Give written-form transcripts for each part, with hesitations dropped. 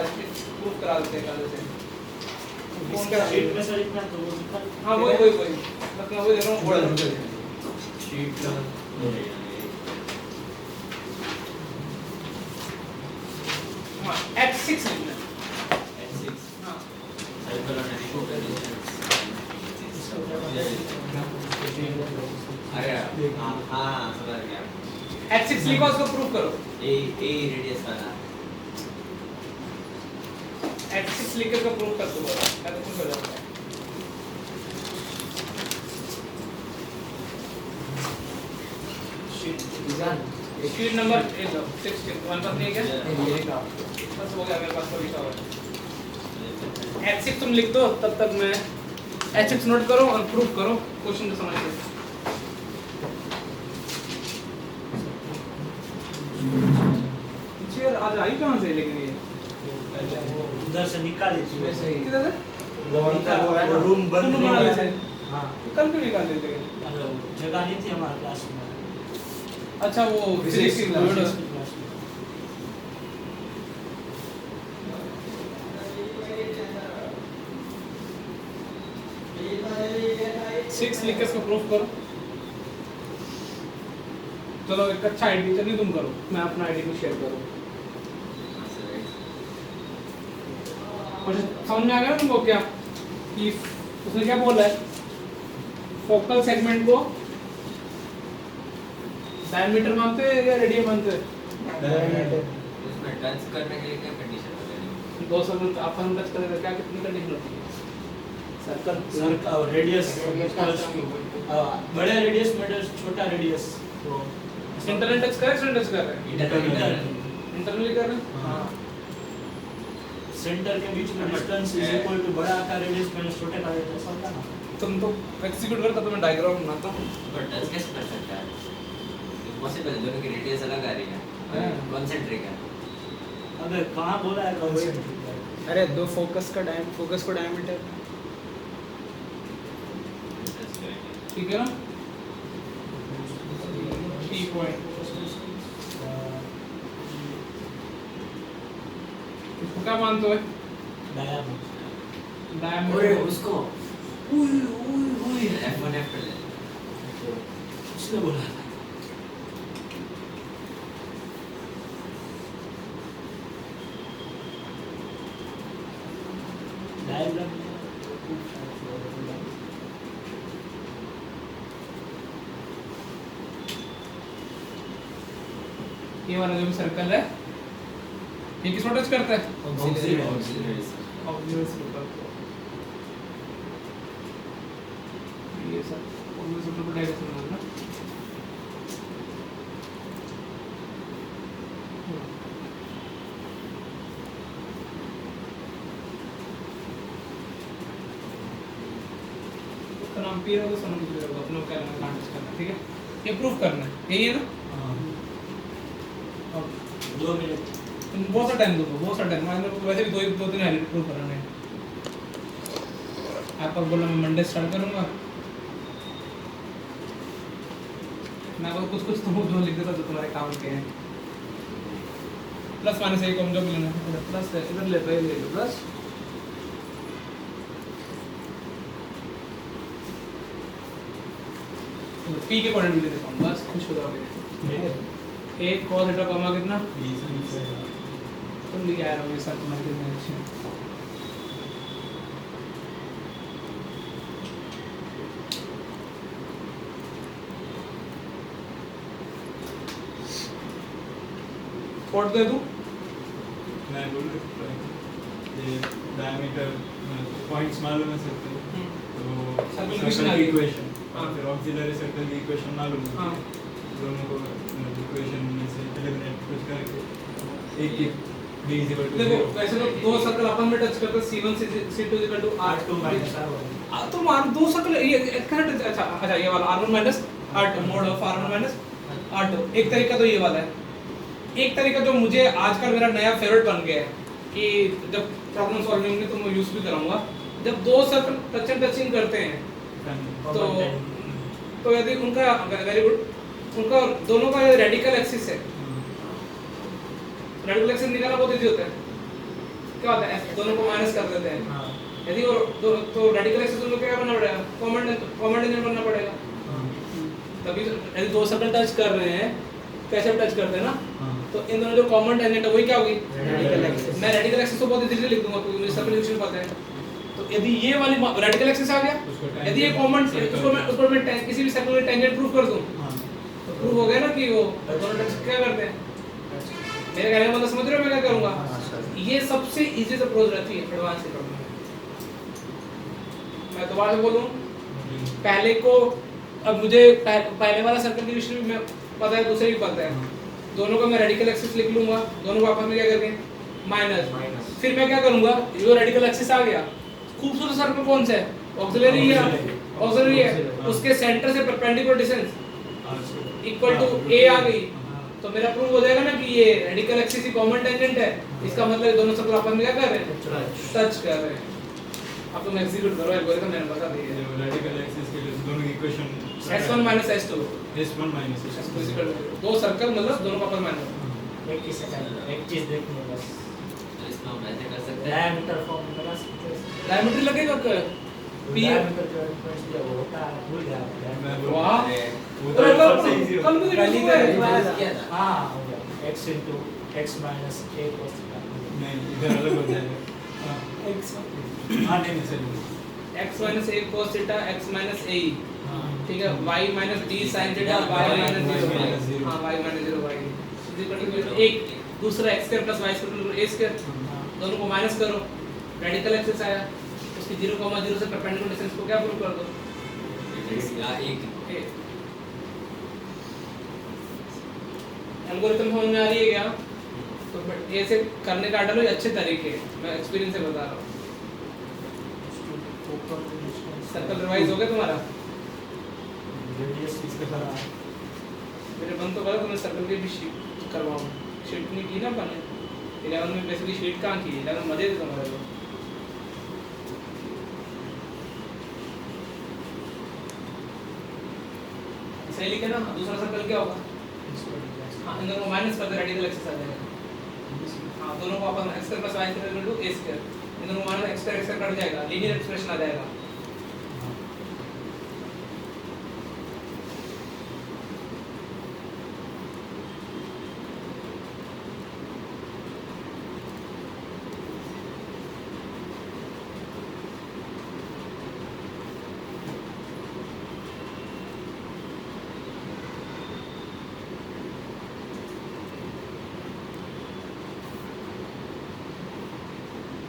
Proof करा देते हैं काले से कौन का शीट में सर इतना तो वो निकल। हाँ वही मतलब वही दे रहा हूँ शीट हाँ H6 लिखना H6 हाँ साइकोलॉजी को अरे हाँ समझ गया H6 लिखो उसको प्रूफ करो ए रेडियस वाला H6 लिख के उसको प्रूफ कर दो मैं तो प्रूफ कर दूंगा शीट नंबर 16 वन पर नहीं है क्या बस हो गया मेरे पास तो लिखा हुआ है H6 तुम लिख दो तब तक मैं H6 नोट करो और प्रूफ करो क्वेश्चन को समझ लो चेयर आज आई कहां से लेकिन ये उधर से निकाली थी वैसे ही किधर है वो रूम बंद तुम नहीं बना हुआ लेते है। हैं हाँ कल क्यों निकाल देते हैं जगह नहीं थी हमारे क्लास में। अच्छा वो फिजिक्स की क्लास में। सिक्स लिख के इसको प्रूफ करो चलो एक अच्छा आईडी चलिए तुम करो मैं अपना आईडी को शेयर करूँ और समझ में आ गया ना तुमको क्या कि उसने क्या बोला है फोकल सेगमेंट को डायमीटर मानते हैं या रेडियस मानते हैं उसमें टच करने के लिए क्या कंडीशन बतानी दो सर्कल अपन टच करेगा क्या कितनी कंडीशन होती है सर्कल सर्कल और रेडियस बड़े रेडियस में छोटा रेडियस तो इंटरनल टच कर एक्सटर्नल टच कर रहे हैं इंटरनली कर रहे हैं हाँ सेंटर के बीच में डिस्टेंस इज इक्वल टू बड़ा का रेडियस माइनस छोटे का रेडियस होता है ना। तुम तो एग्जीक्यूट करो तब तो मैं डायग्राम बनाता हूँ पर टच कैसे कर सकता है इम्पॉसिबल दोनों की रेडियस अलग आ रही है कॉन्सेंट्रिक है अबे कहाँ बोला है कॉन्सेंट्रिक अरे दो फोकस को डायमीटर ठीक है ना P पॉइंट इसको क्या मानते हो डायमीटर उसको उई F1 F ले उसने बोला था डायग्राम ये वाला जो भी सर्कल है ये किसको टच करता है ऑक्सीजन ऑब्वियस सर्कल को ये सब ऑब्वियस सर्कल को डायरेक्शन में ना तो नाम पी रहा तो समझ लीजिए अपने को क्या टच करना है ठीक है ये प्रूफ करना है यही है ना 2 मिनट बहुत सा टाइम दो बहुत सा टाइम मैंने वैसे भी दो तीन हाईलाइट प्रूफ कराने हैं आपको बोला मैं मंडे स्टार्ट करूंगा मैं आपको कुछ कुछ तो जो लिख देता जो तुम्हारे काम के हैं प्लस माइनस एक हम जो भी लेना है प्लस इधर ले लो प्लस पी के कोऑर्डिनेट भी दे देता हूं बस खुश हो जाओगे एक cos थीटा कॉमा कितना तुम लिख आया मेरे साथ तुम्हारे कितने अच्छे कोड दे दूं मैं बोलूँ ये डायमीटर पॉइंट्स मालूम है सबको तो सर्कल सर्कल की इक्वेशन हाँ। फिर ऑक्सिलरी सर्कल की इक्वेशन मालूम है हाँ। दोनों को इक्वेशन में से एलिमिनेट कुछ करके एक एक b इक्वल टू देखो वैसे तो दो सर्कल अपन में टच करते C1 C2 equal to R2 minus R1 तो मान दो सर्कल ये करेक्ट अच्छा ये वाला R1 minus R2 mode of R1 minus R2 एक तरीका तो ये वाला है एक तरीका जो मुझे आजकल मेरा नया फेवरेट बन गया है कि जब प्रॉब्लम सॉल्विंग में तो मैं यूज भी करूंगा जब दो सर्कल टच एंड टचिंग करते हैं तो यदि उनका वेरी गुड उनका दोनों का रेडिकल एक्सिस है रेडिकल एक्सिस निकालना बहुत इजी होता है क्या होता है, दोनों को माइनस कर देते हैं। हाँ यदि वो तो रेडिकल एक्सिस को क्या करना पड़ेगा, कॉमन टेंजेंट करना पड़ेगा। तभी तो यदि दो सर्कल टच कर रहे हैं, कैसे टच करते हैं ना, तो इन दोनों जो कॉमन टेंजेंट है वही क्या होगी, रेडिकल एक्सिस। मैं रेडिकल एक्सिस को बहुत इजीली लिख दूंगा क्योंकि मुझे सर्कल डिवीजन पता है। तो यदि ये वाली रेडिकल एक्सिस आ गया, यदि ये कॉमन उसको मैं किसी भी सर्कल में टेंजेंट प्रूफ कर दूं, तो प्रूफ हो गया ना कि वो दोनों टच क्या करते हैं। मेरे कहने का मतलब समझ रहे हो मैं क्या करूंगा। ये सबसे इजी अप्रोच रहती है एडवांस प्रॉब्लम में। मैं दोबारा से बोलूं, पहले को अब मुझे पहले वाला सर्कल की हिस्ट्री में पता है, दूसरे भी पता है, दोनों का मैं रेडिकल एक्सिस लिख लूंगा, दोनों को आपस में क्या करके माइनस। फिर मैं क्या करूंगा, जो रेडिकल एक्सिस आ गया, खूबसूरत सर्कल कौन सा है, ऑक्सिलरी है, ऑक्सिलरी है, उसके सेंटर से perpendicular distance equal to a आ गई, तो मेरा प्रूव हो जाएगा ना कि ये रेडिकल एक्सिस ही कॉमन टेंजेंट है। इसका मतलब दोनों सर्कल आपस में क्या कर रहे हैं, टच कर रहे हैं। अब तुम एग्जीक्यूट करो एल्गोरिथम, मैंने बता दिया है। रेडिकल एक्सिस के लिए दोनों की equation s1 - s2 s1 - s2 s2 दो सर्कल मतलब दोनों का आपस में माइनस। एक ही सेकंड, एक चीज देखनी है बस, तो इसमें हम ऐसे कर सकते हैं, डायमीटर फॉर्म बना सकते हैं। डायमीटर लगेगा क्या, P डायमीटर जो डिफरेंस दिया वो होता है, भूल गया मैं। वाह, वो तो सबसे इजी कल मुझे यूज हुआ है। किया था। हाँ हो गया, x into x minus a cos theta। नहीं, इधर अलग हो जाएगा। हाँ नहीं सही, x - a cos theta x - a, हाँ ठीक है, y - b sin theta y - 0, हां y - 0 y इक्वल टू एक दूसरा x square plus y square a square, दोनों को माइनस करो, रेडिकल एक्सिस आया, उसकी 0,0 से परपेंडिकुलर डिस्टेंस को क्या प्रूव कर दो, एक एल्गोरिथम समझ में आ रही है क्या। तो ऐसे करने का आइडिया अच्छे तरीके हैं, मैं एक्सपीरियंस से बता रहा हूँ। सर्कल रिवाइज हो गया तुम्हारा, रेडियस इसके बड़ा मेरे बंद तो करो, तुम्हें सर्कल की भी शीट करवाऊँ, शीट नहीं की ना अपन 11 में, बेसिकली शीट कहाँ की, 11 मजे थे तुम्हारे को। सही लिखे ना, दूसरा सर्कल क्या होगा, हाँ इन दोनों को माइनस कर दे, रेडिकल एक्सिस आ जाएगा। हाँ दोनों को अपन x square plus y square equal to a square, इन दोनों को माइनस x स्क्वायर कट जाएगा, लीनियर एक्सप्रेशन आ जाएगा।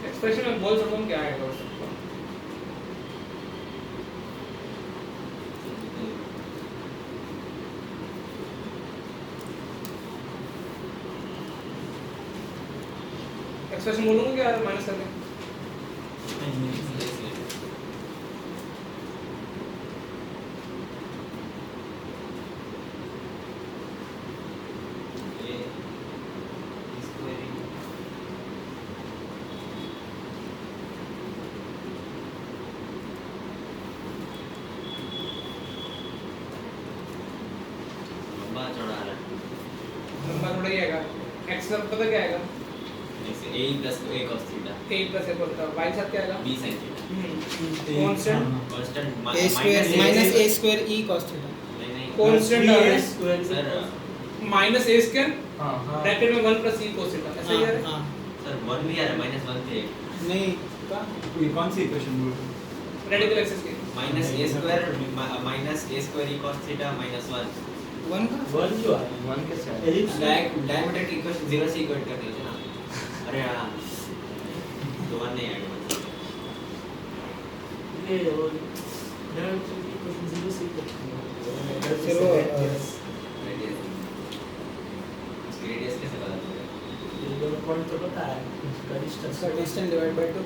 एक्सप्रेशन में बोल सकता हूँ क्या आएगा उस सबको। एक्सप्रेशन बोलूँगा क्या माइनस करके, लंबा थोड़ा ही आएगा, x का पता क्या आएगा, a plus a cos theta, a plus a cos y साथ क्या आएगा, b sin theta, constant constant a square minus a square e cos theta. नहीं कांस्टेंट आ रहा है, सर माइनस a स्क्वायर हाँ हाँ ब्रैकेट में 1 प्लस e cos थीटा, ऐसा ही आ रहा है। हाँ सर 1 भी आ रहा है, -1 थे, नहीं का ये कौन सी इक्वेशन बोल रहे हो? रेडिकल एक्सिस की minus a square e cos theta -1। 1 का वन जो है वन के साथ एलिप्स डायमीटर की इक्वेशन 0 से इक्वेट कर दीजिए ना। अरे हाँ, तो 1 नहीं आएगा। ये वो डायमीटर की इक्वेशन 0 से इक्वल फिर वो रेडियस, इसकी रेडियस कैसे पता चलेगा? ये दोनों पॉइंट तो पता है, उसका डिस्टेंस इसका डिस्टेंस डिवाइड बाय 2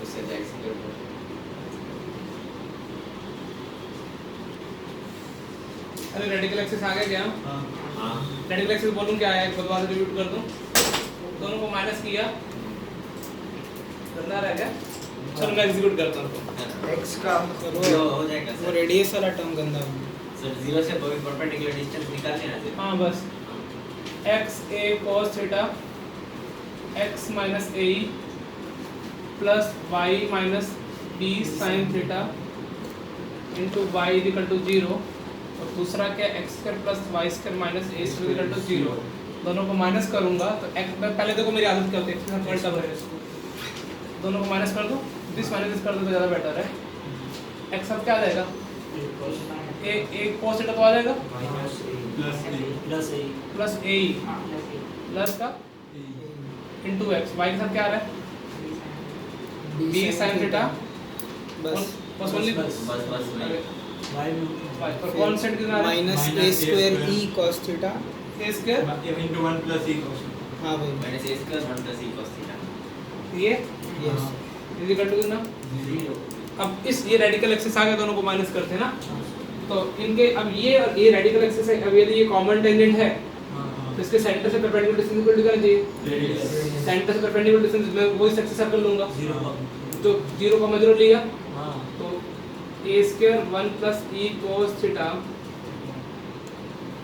उससे जाएगा एक्सीलरेटर। अरे रेडिकल एक्सिस आ गया क्या, हाँ रेडिकल एक्सिस बोलूं क्या है, एक बार दोबारा रिपीट कर दूं, दोनों को माइनस किया, गंदा रह गया, चलो मैं एग्जीक्यूट करता हूं। x का जो हो जाएगा वो सर, रेडियस वाला टर्म गंदा हो गया। सर 0 से परपेंडिकुलर डिस्टेंस निकालने हैं ना। हाँ बस x a cos theta x minus a plus y minus b sine theta into y equal to 0 और दूसरा क्या x square plus y square minus a square equal to 0। दोनों को माइनस करूंगा तो एक्स पहले देखो मेरी आदत क्या होती है एक्स का पॉइंट सब है इसको दोनों को माइनस कर दो दिस माइनस कर दो तो ज़्यादा बेटर है। एक्स अब क्या आ जाएगा ए cos थीटा तो आ जाएगा प्लस ए प्लस का इंटू एक्स वाई के साथ क्या आ रहा है बी साइन थीटा बस बस ओनली बस वाई पर कांस्टेंट कितना आ रहा है minus a square e cos theta a square into 1 plus e cos. हाँ भाई minus a square 1 plus e cos theta. ये यस इज इक्वल टू कितना अब इस ये रेडिकल एक्सिस आ गए दोनों को माइनस करते हैं ना तो इनके अब ये और ये रेडिकल एक्सिस है अब यदि ये कॉमन टेंजेंट है तो इसके सेंटर से परपेंडिकुलर डिस्टेंस इक्वल टू करना चाहिए सेंटर से परपेंडिकुलर डिस्टेंस मैं वही सेक्टर सर्कल लूंगा तो 0,0 लिया तो a square 1 plus e cos theta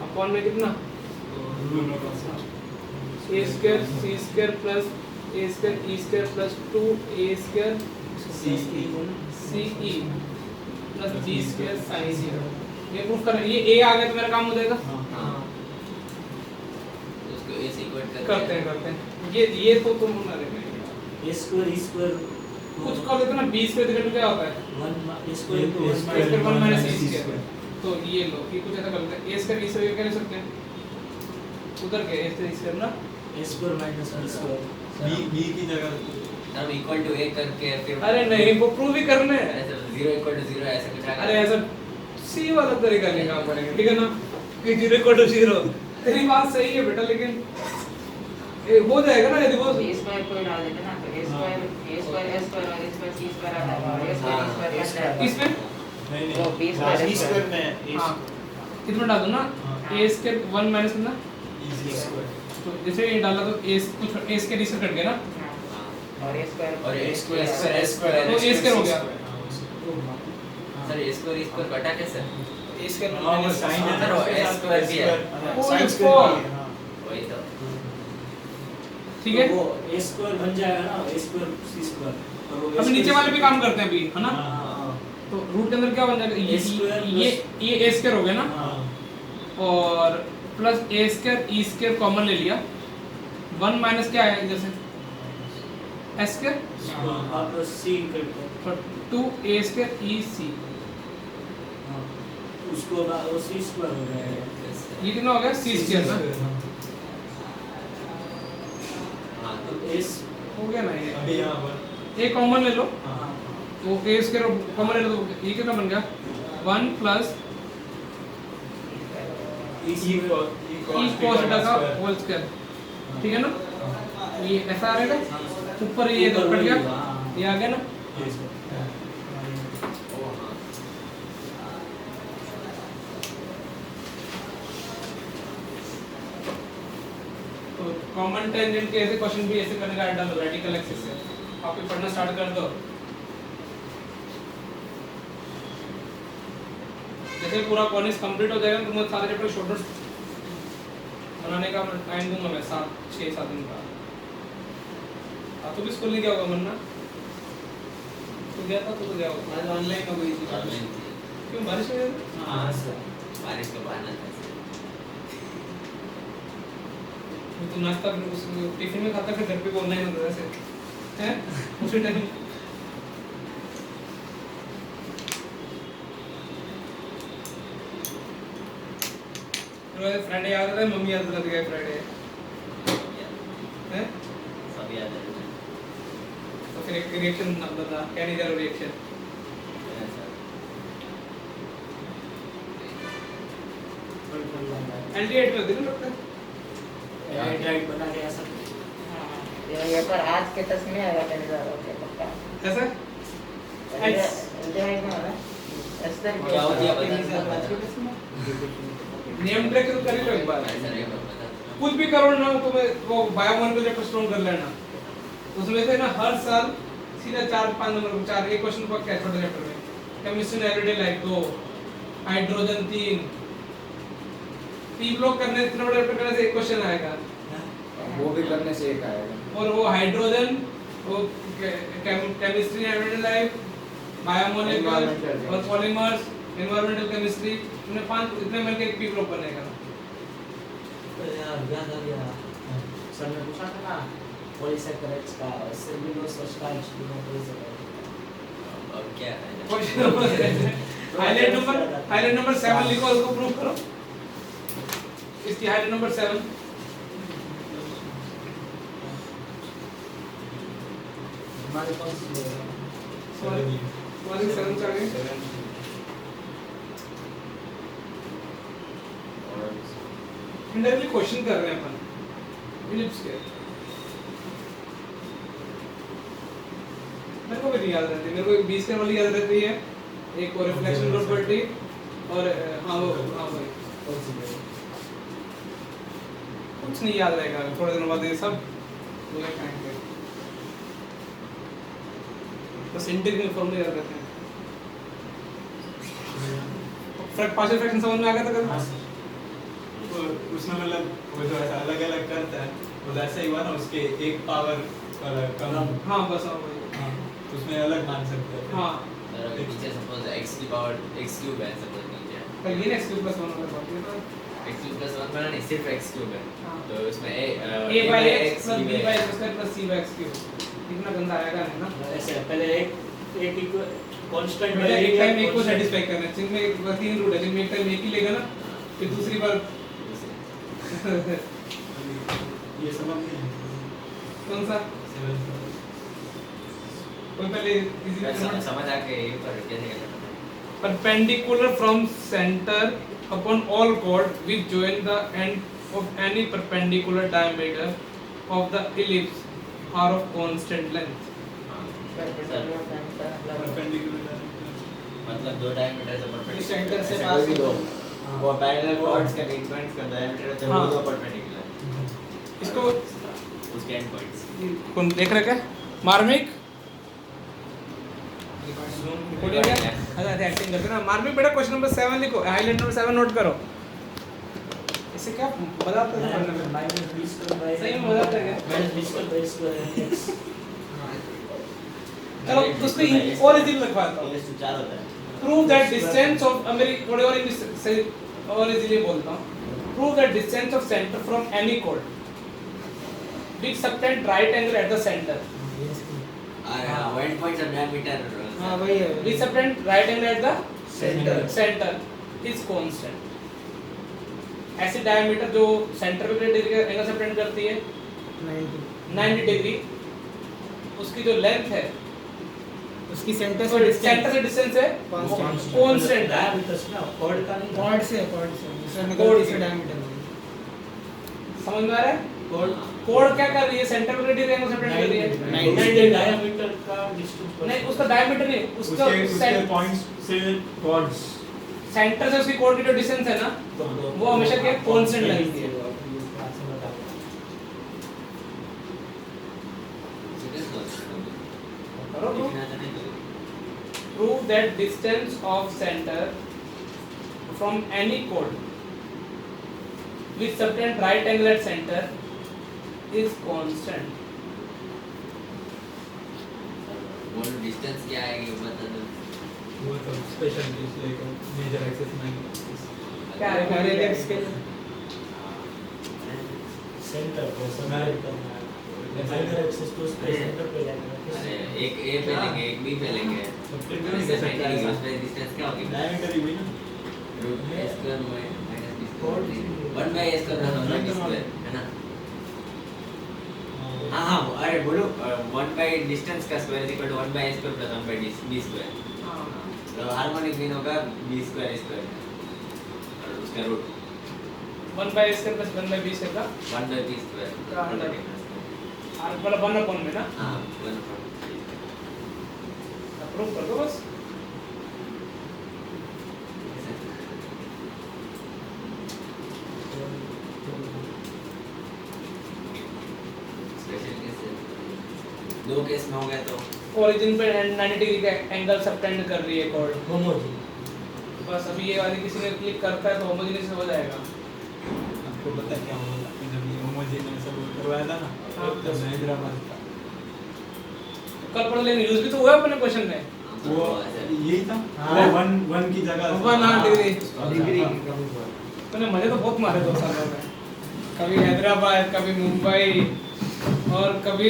upon में कितना a square c square plus a square e square plus 2a square ce plus b square sin theta ये प्रूफ कर ये a आ गया तो मेरा काम हो जाएगा हां उसको a से इक्वेट करते हैं ये तो तुम बना रहे ए स्क्वायर ई स्क्वायर कुछ कर देते ना b स्क्वायर इक्वल टू क्या होता है 1 ए स्क्वायर तो 1 स्क्वायर 1 माइनस e स्क्वायर तो ये लो ये कुछ ऐसा कर लेते हैं a स्क्वायर e स्क्वायर क्या लिख सकते हैं उधर के a स्क्वायर ना a square minus b square b की जगह हम इक्वल टू a करके फिर अरे नहीं वो प्रूव ही करने हैं ऐसे 0 इक्वल टू 0 ऐसे कुछ आएगा। अरे ऐसा सी वाला तरीका निकाल पड़ेगा ठीक है ना कि 0 इक्वल टू 0 तेरी बात सही है बेटा लेकिन ये हो जाएगा ना यदि वो ए स्क्वायर को डाल देते ना तो ए स्क्वायर एस स्क्वायर और ए स्क्वायर सी स्क्वायर आता है और ए स्क्वायर ई स्क्वायर बनता है इसमें नहीं तो नहीं बी स्क्वायर ई स्क्वायर में हाँ कितना डाल दो ना a स्क्वायर 1 माइनस कितना e square. तो जैसे ये डाला तो a कुछ a स्क्वायर इससे कट गया ना और ए स्क्वायर और a स्क्वायर तो a स्क्वायर हो गया सर a स्क्वायर इस पर कटा कैसे ए स्क्वायर हाँ वो sin है सर, वो a square भी है। sin फोर वही तो ठीक है वो ए स्क्वायर बन जाएगा ना ए स्क्वायर सी स्क्वायर और वो अभी नीचे वाले पे काम करते हैं अभी है ना हां तो रूट के अंदर क्या बन जाएगा A square ये a स्क्वायर हो गया ना हां और plus a square e square common ले लिया 1 माइनस क्या है इधर से s स्क्वायर आप सी करते और 2a स्क्वायर e c हां उसको वो सी स्क्वायर हो जाएगा ये कितना हो गया c स्क्वायर ना हां तो एस हो गया ना ये अभी यहाँ पर a कॉमन ले लो हां तो a स्क्वायर कॉमन ले लो तो ये कितना बन गया 1 plus e e cos theta का होल स्क्वायर ठीक है ना ये ऐसा आ रहेगा ऊपर ये इधर कट गया ये आ गया ना ओ हां तो कॉमन टेंजेंट के ऐसे क्वेश्चन भी ऐसे करने का आइडिया लो रेडिकल एक्सिस से आप ये पढ़ना स्टार्ट कर दो जैसे पूरा कॉलेज कंप्लीट हो जाएगा तो मैं सारे चैप्टर शॉर्ट नोट्स बनाने का टाइम दूंगा मैं 6-7 दिन का तो भी स्कूल नहीं गया होगा मन्ना तो गया था तो गया होगा आज ऑनलाइन हो गई थी ऑनलाइन थी। क्यों बारिश हो गई हां सर बारिश का बहाना था तो नाश्ता उस टिफिन में खाता फिर घर पे ऑनलाइन होता था ऐसे हैं उसी टाइम फ्राइडे याद आता है मम्मी याद करती है फ्राइडे हैं सब याद है तो फिर एक रिएक्शन बता क्या नहीं था रिएक्शन एल्डिहाइड में दिन लगता है राइट बना के ऐसा ये पर आज के टेस्ट में आएगा तेरे ज़्यादा ओके पक्का ऐसा एल्डिहाइड में होगा एस्टर क्या हो गया नियम ब्रेक तो कर ही लो एक बार ऐसा नहीं पता कुछ भी करो ना तो मैं वो बायोमोलिकुलर चैप्टर स्ट्रॉन्ग कर लेना उसमें से ना हर साल सीधा 4-5 नंबर 4 एक क्वेश्चन पर क्या छोटे चैप्टर में chemistry everyday life 2 hydrogen 3 P block करने इतने बड़े करने से एक क्वेश्चन आएगा वो भी करने से एक आएगा। और वो हाइड्रोजन वो chemistry everyday life biomolecule Environmental और पॉलीमर्स एनवायरमेंटल केमिस्ट्री इनमें 5 इतने मिलके एक पी ब्लॉक बनेगा यार याद आ गया सर ने पूछा था ना पॉलीसैकेराइड्स का सेलुलोज और स्टार्च दोनों पॉलीसैकेराइड अब क्या है क्वेश्चन हाईलाइट नंबर 7 लिखो उसको प्रूव करो इसकी हाईलाइट नंबर 7 हमारे पास तुम्हारी 7 आ गई इंडायरेक्टली क्वेश्चन कर रहे हैं अपन इलिप्स के मेरे को भी नहीं याद रहती मेरे को 20 के वाली याद रहती है एक और रिफ्लेक्शन प्रॉपर्टी और हाँ भाई कुछ नहीं याद रहेगा थोड़े दिनों बाद ये सब भूल जाएंगे बस इंटीग्रल फॉर्मूला याद रहते हैं पार्शियल फ्रैक्शन समझ में आ गया था कभी उसमें मतलब वो जो ऐसा अलग अलग करता है वो ऐसा ही हुआ ना उसके एक पावर कम हाँ बस हाँ भाई हाँ उसमें अलग मान सकते हैं हाँ अगर नीचे सपोज x की पावर x क्यूब है सपोज नीचे पर ये x क्यूब प्लस 1 होगा बात ये तो x क्यूब प्लस 1 बना नहीं सिर्फ x क्यूब है हाँ। तो उसमें a by x plus b by x square plus c by x cube इतना गंदा आएगा नहीं ना ऐसे पहले एक कांस्टेंट बेटा एक टाइम एक को सेटिस्फाई करना है जिनमें एक बार 3 रूट है जिनमें एक टाइम एक ही लेगा ना फिर दूसरी बार ये समझ नहीं कौन सा कोई पहले इजी समझ आ के ये पर कैसे करना है perpendicular from center upon all chord which join the end of any perpendicular diameter of the ellipse are of constant length perpendicular मतलब दो डायमीटर से परपेंडिकुलर इस center से ऐसे पास कोई भी दो हाँ। वो पैरेलल कॉर्ड्स का एलिमेंट्स का डायमीटर होता है हाँ। वो दो परपेंडिकुलर इसको उसके एंड पॉइंट्स कौन देख रहा है क्या मार्मिक Recording है। अच्छा एक्टिंग करते ना मार्मिक बेटा क्वेश्चन नंबर 7 लिखो हाईलाइट नंबर 7 नोट करो इससे क्या मजा आता है पढ़ने में सही में मजा आता है क्या? चलो उसको और इजी लिखवाता हूँ ये सुचार होता है prove that distance of मेरी थोड़ी और इंग्लिश सही और इजीली बोलता हूँ prove that distance of center from any chord which subtend right angle at the center अरे हाँ एंड पॉइंट्स ऑफ डायमीटर हाँ वही है which subtend right angle at the centre is constant ऐसी डायमीटर जो सेंटर पे डिग्री का angle subtend करती है 90 डिग्री उसकी जो लेंथ है उसकी सेंटर से सेंटर डिस्टेंस से डिस्टेंस है Constant. कांस्टेंट कॉर्ड का नहीं कॉर्ड से दूसरा Chord निकल से। से डायमीटर समझ में आ रहा है कोड क्या कर रही है सेंटर पे डिग्री एंगल सबटेंड कर रही है 90 डायमीटर का डिस्टेंस नहीं उसका डायमीटर नहीं उसका उसके पॉइंट्स से कॉर्ड्स सेंटर से उसकी कोड की जो डिस्टेंस है ना वो हमेशा क्या कांस्टेंट रहती है करो prove that distance of center from any chord which subtend right angle at center is constant वो डिस्टेंस क्या आएगी वो बता दो वो तो स्पेशल लाइक मेजर एक्सेस में क्या है हमारे एक्स के सेंटर को समार करना है minor axis to space centre पे जाएगा अरे एक ए पे लेंगे एक बी पे लेंगे उस पे डिस्टेंस क्या होगी डायमीटर ही हुई ना root a square minus b square 1 by a square plus 1 by b square है ना हाँ हाँ अरे बोलो 1 बाय डिस्टेंस का square is equal to 1 by a square plus 1 by b square तो हार्मोनिक मीन होगा बी स्क्वायर स्क्वायर और उसका root 1 by a square plus 1 by b square का 1 बाय बी स्क्वायर और मतलब 1 upon में ना हाँ 1 प्रूव कर दो बस स्पेशल केस है दो केस में हो गया तो ओरिजिन पे 90 डिग्री का एंगल सबटेंड कर रही है कॉर्ड होमोजी बस अभी ये वाली किसी ने क्लिक करता है तो होमोजेनियस हो जाएगा। आपको पता है क्या हुआ जब ये होमोजेनियस सब करवाया था ना हाँ। तब मैं हैदराबाद था कल पढ़ लेंगे, यूज भी तो हुआ है अपने क्वेश्चन में। वो यही था हाँ। वो वन की जगह 1 डिग्री। डिग्री की कमी हुआ। मैंने मजे तो बहुत मारे 2 सालों में, कभी हैदराबाद, कभी मुंबई और कभी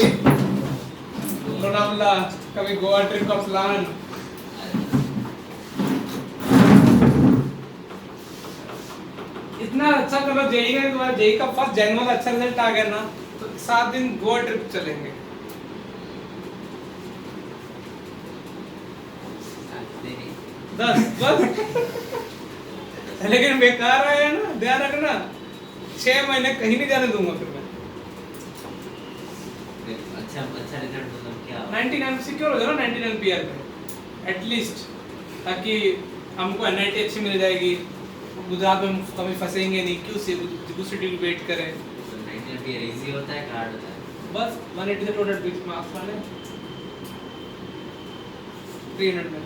लोनावला, कभी गोवा ट्रिप का प्लान। इतना अच्छा करो जेई का, तुम्हारा जेई का फर्स्ट जनवरी में अच्छा रिजल्ट आ गया ना तो 7 दिन गोवा ट्रिप चलेंगे। दस बस लेकिन बेकार है ना, ध्यान रखना 6 महीने कहीं नहीं जाने दूंगा फिर मैं। अच्छा रिजल्ट मतलब क्या 99 सिक्योर हो जाओ ना 99 पीआर पे एटलीस्ट, ताकि हमको एनआईटी अच्छी मिल जाएगी, गुजरात में कभी फंसेंगे नहीं, क्यों से यूनिवर्सिटी की वेट करें। 99 ईयर इजी होता है हार्ड होता है बस 180 से 200 बीच मार्क्स वाले 300 में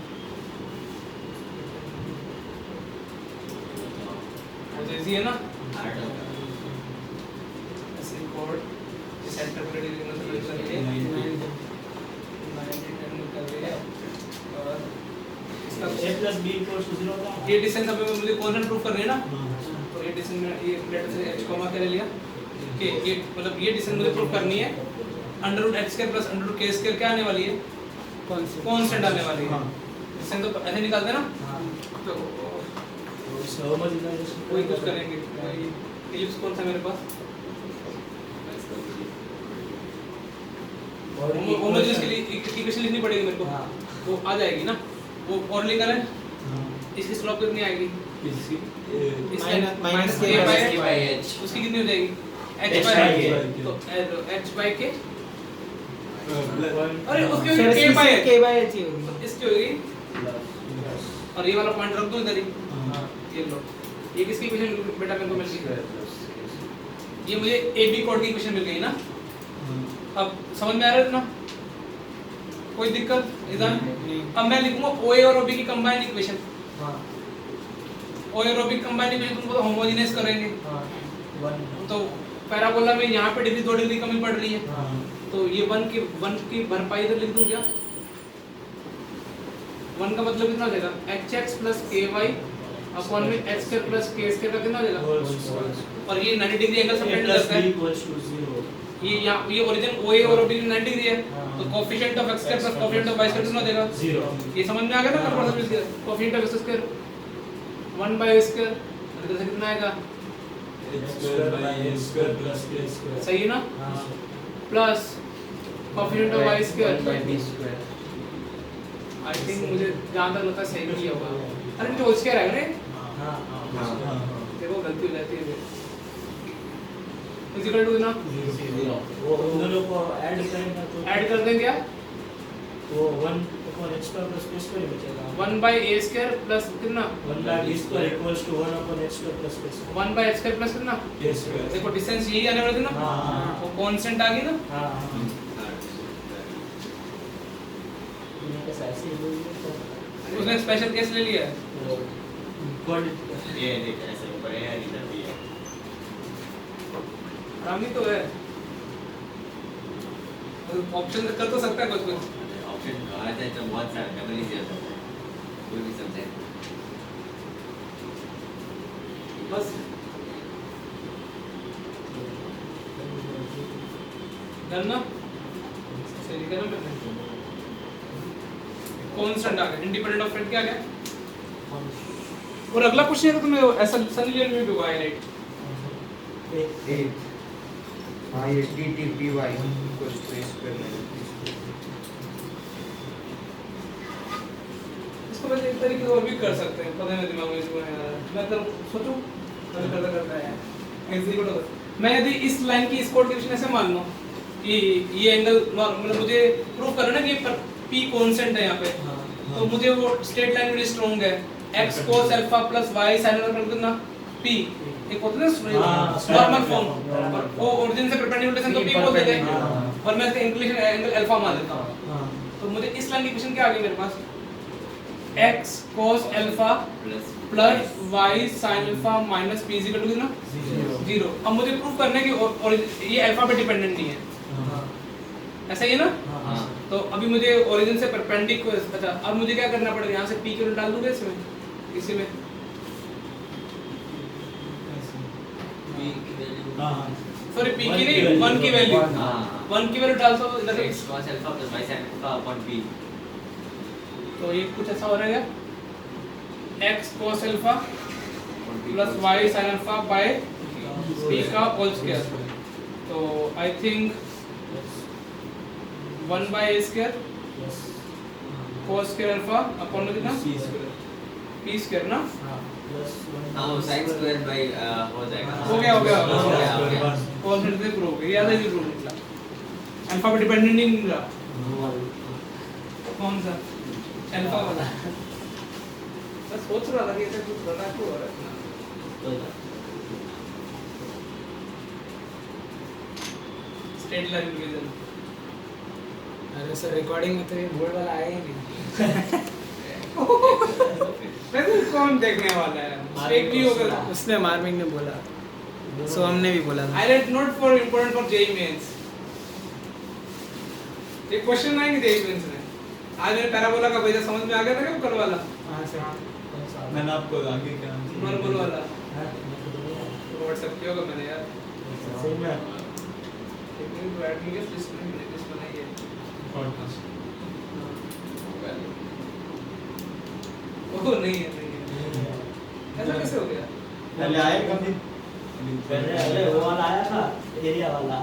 तो इजी है ना। हार्ड होता है ऐसे कोड सेंटर पर लेने से कर लिए 90 कर लिए और a plus b equals to 0 होता है। ये डिस्टेंस अभी मुझे कॉन्स्टेंट प्रूफ करनी है ना, तो ये डिस्टेंस में ये लेटर से h कॉमा के ले लिया कि ये मतलब ये डिस्टेंस मुझे प्रूफ करनी है √h² + √k² क्या आने वाली है, कांस्टेंट आने वाली है। डिस्टेंस तो ऐसे निकालते हैं ना, हाँ। तो तो इसका होमोजेनाइजेशन वही कुछ करेंगे। इलिप्स कौन सा मेरे पास, और होमोजेनियस के लिए इक्वेशन लिखनी पड़ेगी मेरे को, हाँ। वो आ जाएगी ना, वो और लिखा है। हाँ। इसकी स्लोप कितनी आएगी, किसी minus k k by k by h उसकी कितनी हो जाएगी h h by by k, k। तो h by k, One- अरे उसकी सर होगी k by h, k by h ही होगी। तो इसकी होगी, और ये वाला पॉइंट रख दो इधर ही, हाँ। ये लो, ये किसकी इक्वेशन बेटा मेरे को मिल गई, ये मुझे AB कोड की इक्वेशन मिल गई ना। अब समझ में आ रहा है ना, कोई दिक्कत इधर। अब मैं लिखूंगा OA और OB की कंबाइंड इक्वेशन, हाँ। OA और OB की कंबाइंड इक्वेशन तुमको तो होमोजेनियस करेंगे, हाँ। One- तो पैराबोला में यहाँ पे डिग्री 2 डिग्री कमी पड़ रही है, हाँ। तो ये 1 की भरपाई इधर लिख दूं क्या, 1 का मतलब कितना हो जाएगा hx + ky अपॉन में h² + k² का कितना हो जाएगा, Whole square। और ये 90 degree angle a subtend plus करता b है। equals to 0। ये यहाँ ये ओरिजिन OA और OB की 90 डिग्री है, हाँ। तो coefficient of x² + coefficient of y² कितना हो जाएगा, 0। ये समझ में आ गया ना, कंफर्ट सर्विस का कोएफिशिएंट ऑफ x² 1/a², और इधर से कितना आएगा, square by a square plus k square। सही है ना, हाँ। Plus coefficient of y²। 1 by b square। I think मुझे जहां तक लगता है सही किया होगा, अरे जो उसके रहेगा ना, हाँ। हाँ। देखो गलती हो जाती है इक्वल टू ना, वो उन दोनों को ऐड करेंगे तो ऐड कर दें क्या, वो 1 upon h square plus k square ही बचेगा। 1/a² प्लस कितना, 1 by b square equals to 1 upon h square plus k square। 1/h² plus कितना, k square। देखो डिस्टेंस यही आने वाला था ना, हाँ। वो कांस्टेंट आ गई ना, हाँ। ये कैसा ऐसे ही बोल रहे उसने स्पेशल केस ले लिया है। तो कोड ये देख ऐसे ऊपर है इधर भी है आराम ही तो है, ऑप्शन कर तो सकता है कुछ कुछ। ऑप्शन आ जाए तो बहुत सारा डबल इजी हो जाता है, कोई भी समझे बस डन ना, सही लिखा ना मैंने, कांस्टेंट आ गया, इंडिपेंडेंट ऑफ फ्रेंड क्या आ गया, और अगला क्वेश्चन है तो तुम्हें ऐसा सनी लियोन में भी हुआ है राइट, 8 हाँ ये dt/y equals to a square minus b square। इसको वैसे एक तरीके से और भी कर सकते हैं, पता नहीं दिमाग में इसको है मैं तो सोचूं मैं करता करता है ऐसे ही करो। मैं यदि इस लाइन की इस कोऑर्डिनेशन ऐसे मान लूं कि ये एंगल मतलब मुझे प्रूव करना है ना कि p कांस्टेंट है यहाँ पे, तो मुझे वो स्ट्रेट लाइन बड़ी स्ट्रांग है, x cos alpha plus y sin alpha कितना p, एक होता है ना नॉर्मल फॉर्म, वो ओरिजिन से परपेंडिकुलर तो p बोल देते हैं, और मैं इसका इंक्लिनेशन एंगल अल्फा मान लेता हूं, तो मुझे इस लाइन की इक्वेशन क्या आ गई मेरे पास, x cos alpha plus y sin alpha minus p equal to कितना 0। अब मुझे प्रूव करना है कि और ये अल्फा पे डिपेंडेंट नहीं है, ऐसा ही है ना। हाँ तो अभी मुझे ओरिजिन से परपेंडिकुलर, अच्छा अब मुझे क्या करना पड़ेगा, यहाँ से p की वैल्यू डाल दूंगा इसमें, इसी में हाँ सॉरी p की नहीं 1 की वैल्यू, हाँ 1 की वैल्यू डाल दो इधर। x cos alpha plus y sin alpha upon p। तो ये कुछ ऐसा हो रहेगा x cos alpha plus y sin alpha by p का होल स्क्वायर। तो I think 1 by a square cos square alpha upon में कितना p स्क्वायर ना, हाँ वो sin स्क्वायर बाय हो जाएगा। हो गया हो गया। गया cos से प्रूव हो गया, याद है जी प्रूव निकला, अल्फा पे डिपेंडेंट नहीं निकला। कौन सा अल्फा वाला, मैं सोच रहा था कि ऐसे कुछ बना क्यों हो रहा है। स्ट्रेट लाइन डिवीजन, अरे सर रिकॉर्डिंग में तो ये बोर्ड वाला आया ही नहीं। वैसे कौन देखने वाला है, मिस्टेक भी होगा। उसने मार्मिंग ने बोला, सो हमने भी बोला था। I read not for important for JEE mains। ये क्वेश्चन आएंगे JEE mains में। आज मैंने पैराबोला का भेजा, समझ में आ गया था क्या कल वाला, हाँ सर। मैंने आपको आगे क्या नॉर्मल वाला व्हाट्सएप किया होगा मैंने यार। सही में टेक्निकल राइटिंग के लिस्ट बनाई है। पॉडकास्ट ओह नहीं है, ऐसा कैसे हो गया। पहले आए कभी पहले अरे वो वाला आया था एरिया वाला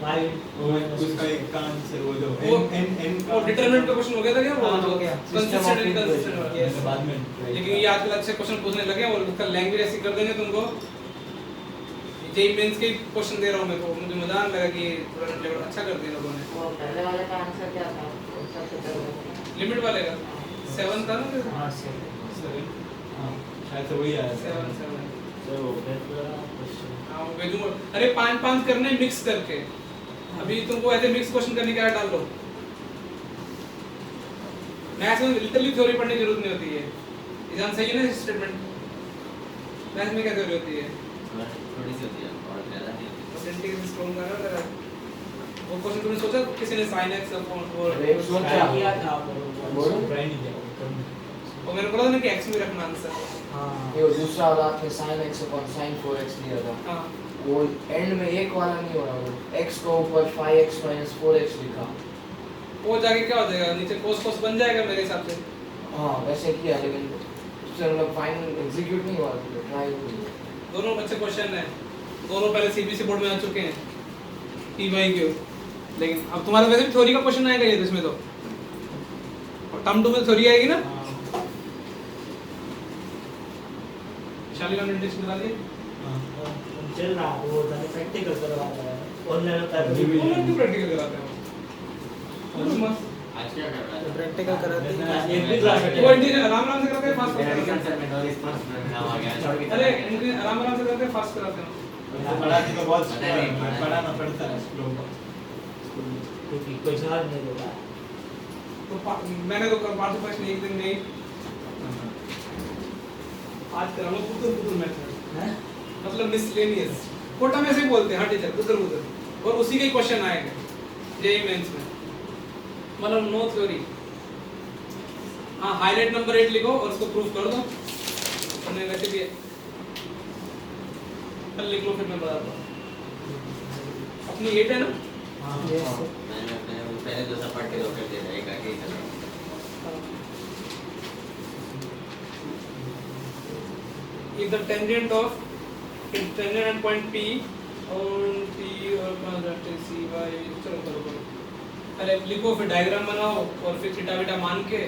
वो उसका एक का आंसर वो जो वो एन वो डिटरमिनेंट का क्वेश्चन हो गया था क्या, वो हाँ, हो गया। Consistent inconsistent. ये बाद में लेकिन ये आजकल अच्छे क्वेश्चन पूछने लगे और उसका लैंग्वेज ऐसी कर देंगे तुमको। जेई मेंस के क्वेश्चन दे रहा हूं मैं, तो मुझे मजा आने लगा कि थोड़ा लेवल अच्छा कर दिया लोगों ने। वो पहले वाले का आंसर क्या था, उसका तो कर लिमिट वाले का 7 था ना, हाँ 7 हां शायद से वही आया 7 तो फिर क्वेश्चन हां वो भेजूंगा। अरे 5 करने मिक्स करके, अभी तुमको ऐसे मिक्स क्वेश्चन करने क्या डाल दो। मैथ्स में लिटरली थ्योरी पढ़ने की जरूरत नहीं होती है। एग्जाम सही है ना स्टेटमेंट, मैथ्स में क्या थ्योरी होती है, थोड़ी सी होती है और ज्यादा नहीं। परसेंटेज स्ट्रॉन्ग कर रहा है। वो क्वेश्चन तुमने सोचा किसी ने sin x और एक सोचा किया था बोलो। ट्राई नहीं किया वो मैंने बोला था ना कि x में रखना आंसर। हाँ ये दूसरा वाला आपने sin x upon sin 4x लिया था, हां वो एंड में एक वाला नहीं हो रहा, वो x को ऊपर 5x minus 4x लिखा। वो जाके क्या हो जाएगा, नीचे cos बन जाएगा मेरे हिसाब से। हाँ वैसे किया, लेकिन उससे मतलब फाइनल एग्जीक्यूट नहीं हुआ, तो ट्राई हुई। दोनों अच्छे क्वेश्चन हैं, दोनों पहले सीबीएसई बोर्ड में आ चुके हैं PYQ। लेकिन अब तुम्हारा वैसे भी थ्योरी का क्वेश्चन आएगा ये इसमें, तो और टर्म 2 में थ्योरी आएगी ना। शाली का इंडेक्स बता दिए, चल रहा वो जाने प्रैक्टिकल करवा रहा है ऑनलाइन होता है जी, जी। वो लोग क्यों प्रैक्टिकल कराते हैं वो मस्त। आज क्या कर रहा है? प्रैक्टिकल कराते हैं। एक भी क्लास वो इंडियन आराम से कराते हैं, फास्ट मेरा कराते आंसर में नॉलेज पास नाम आ गया छोड़ के हैं। अरे इनके आराम से कराते हैं, फास्ट कराते हैं। पढ़ाने तो बहुत पता नहीं, पढ़ाना पड़ता है स्कूलों को। क्योंकि कोई जवाब नहीं देता तो मैंने तो पार्ट फर्स्ट एक दिन नहीं आज कराऊंगा पुतुल मेथड, हैं मतलब मिसलेनियस कोटा में ऐसे ही बोलते हैं। हाँ टीचर पुतुल, और उसी के क्वेश्चन आएंगे जेईई मेंस में, मतलब नो थ्योरी। हाँ हाईलाइट नंबर 8 लिखो और उसको प्रूफ कर दो। हमने वैसे भी कल लिख लो, फिर मैं बताता हूँ। अपनी 8 है ना, हां मैंने अपने पहले दो सपाट के दो कर दिया था, एक आगे ही चला। if the tangent of tangent and point P on P और that is C by, चलो करो पहले लिखो, फिर डायग्राम बनाओ और फिर थीटा बीटा मान के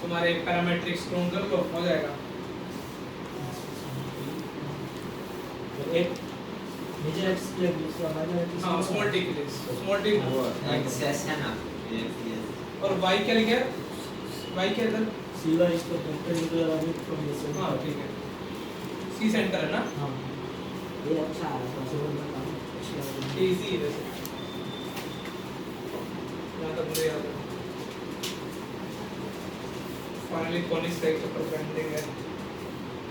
तुम्हारे पैरामीट्रिक्स ड्रॉ कर लो, हो जाएगा। एक मेजर एक्स के दूसरा माइनस हाँ स्मॉल टी के लिए स्मॉल टी एक्सेस है ना, yes और y क्या लिखा है, y क्या है इधर, सीवा इसको परपेंडिकुलर वाली फ्रॉम दिस हाँ ठीक है, C सेंटर है ना, हां ये अच्छा है पॉसिबल बता ये इजी है वैसे, यहाँ तक मुझे याद है। फाइनली कॉनिक्स का एक चैप्टर पेंडिंग है।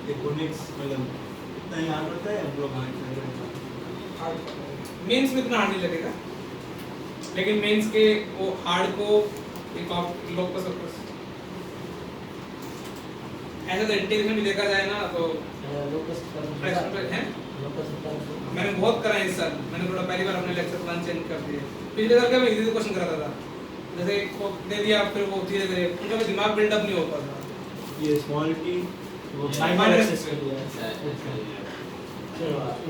ये कोनिक्स मतलब नहीं याद होता है हम लोग हार्ड मेंस में इतना हार्ड नहीं लगेगा, लेकिन मेंस के वो हार्ड को एक लोकस ऐसा तो इंटीग्रेशन भी देखा जाए ना तो लोकस फ्रैक्शन पे है। लोकस मैंने बहुत करा है इस साल, मैंने थोड़ा पहली बार अपने लेक्चर प्लान चेंज कर दिया। पिछले साल क्या मैं इजी क्वेश्चन कराता था, जैसे को दे दिया फिर वो धीरे धीरे उनका भी दिमाग बिल्डअप नहीं हो पाता। ये स्मॉल की वो Yeah. फाइनल एक्सेस के लिए